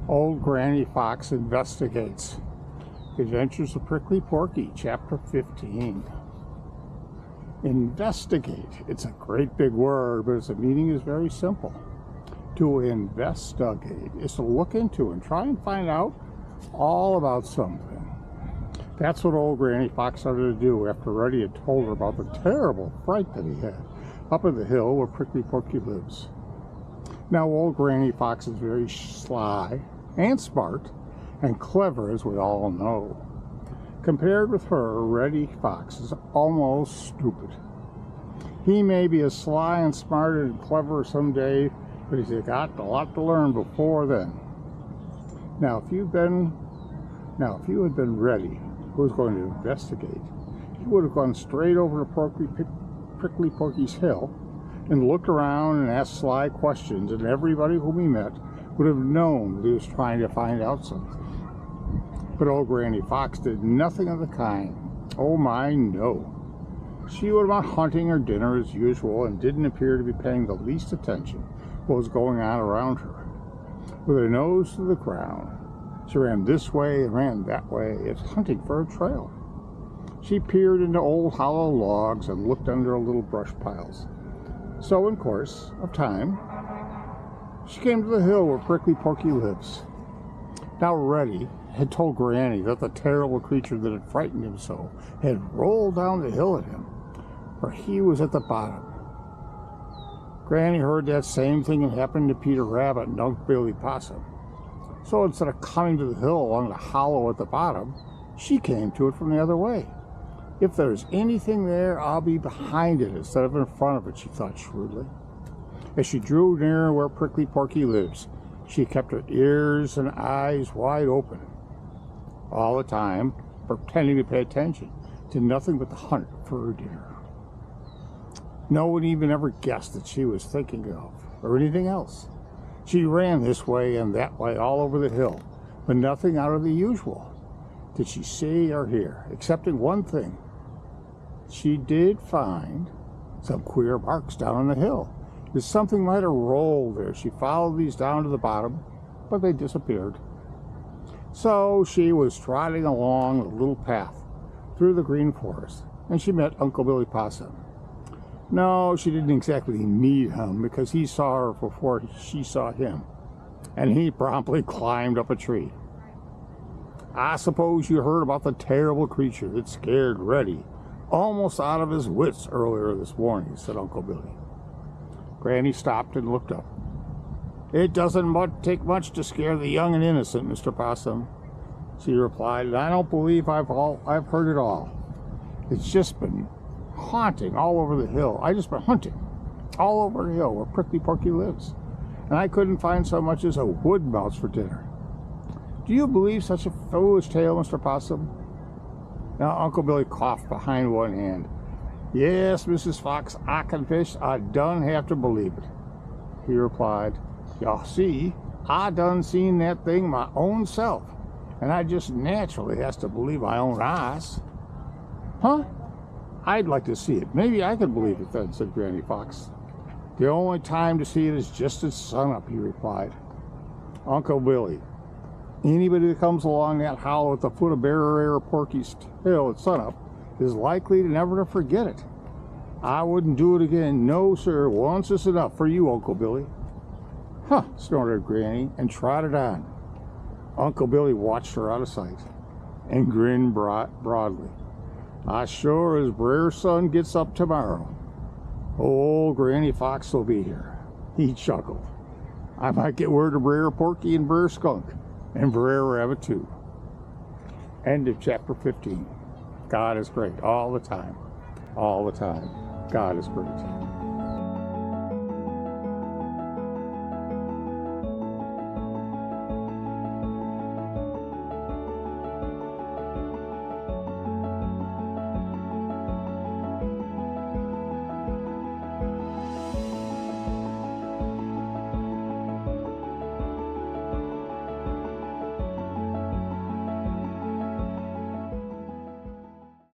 Old Granny Fox Investigates. Adventures of Prickly Porky, Chapter 15. Investigate. It's a great big word, but its meaning is very simple. To investigate is to look into and try and find out all about something. That's what old Granny Fox started to do after Reddy had told her about the terrible fright that he had up at the hill where Prickly Porky lives. Now, old Granny Fox is very sly and smart and clever, as we all know. Compared with her, Reddy Fox is almost stupid. He may be as sly and smart and clever someday, but he's got a lot to learn before then. Now, if you had been Reddy, who was going to investigate, he would have gone straight over to Prickly Porky's hill and looked around and asked sly questions, and everybody whom he met would have known that he was trying to find out something. But old Granny Fox did nothing of the kind. Oh my, no. She would have been hunting her dinner as usual and didn't appear to be paying the least attention to what was going on around her. With her nose to the ground, she ran this way and ran that way, as hunting for a trail. She peered into old hollow logs and looked under little brush piles. So in course of time, she came to the hill where Prickly Porky lives. Now Reddy had told Granny that the terrible creature that had frightened him so had rolled down the hill at him, for he was at the bottom. Granny heard that same thing had happened to Peter Rabbit and Unc' Billy Possum. So instead of coming to the hill along the hollow at the bottom, she came to it from the other way. If there's anything there, I'll be behind it instead of in front of it, she thought shrewdly. As she drew near where Prickly Porky lives, she kept her ears and eyes wide open, all the time pretending to pay attention to nothing but the hunt for her dinner. No one even ever guessed that she was thinking of, or anything else. She ran this way and that way all over the hill, but nothing out of the usual did she see or hear, excepting one thing. She did find some queer marks down on the hill. As something might have rolled there. She followed these down to the bottom, but they disappeared. So she was trotting along the little path through the green forest, and she met Uncle Billy Possum. No, she didn't exactly meet him, because he saw her before she saw him, and he promptly climbed up a tree. I suppose you heard about the terrible creature that scared Reddy almost out of his wits earlier this morning, said Uncle Billy. Granny stopped and looked up. It doesn't take much to scare the young and innocent, Mr. Possum, she replied, and I don't believe I've heard it all. It's just been haunting all over the hill. I just been hunting all over the hill where Prickly Porky lives, and I couldn't find so much as a wood mouse for dinner. Do you believe such a foolish tale, Mr. Possum? Now Uncle Billy coughed behind one hand. Yes, Mrs. Fox, I confess I done have to believe it, he replied. Y'all see, I done seen that thing my own self, and I just naturally has to believe my own eyes. Huh? I'd like to see it. Maybe I could believe it then, said Granny Fox. The only time to see it is just at sunup, he replied. Uncle Billy, anybody that comes along that hollow at the foot of Bear Porky's hill at sunup is likely to never to forget it. I wouldn't do it again. No, sir. Once is enough for you, Uncle Billy. Huh, snorted Granny and trotted on. Uncle Billy watched her out of sight and grinned broadly. I sure as Brer Sun gets up tomorrow, old Granny Fox will be here. He chuckled. I might get word of Brer Porky and Brer Skunk and Brer Rabbit too. End of chapter 15. God is great all the time. All the time. God is great.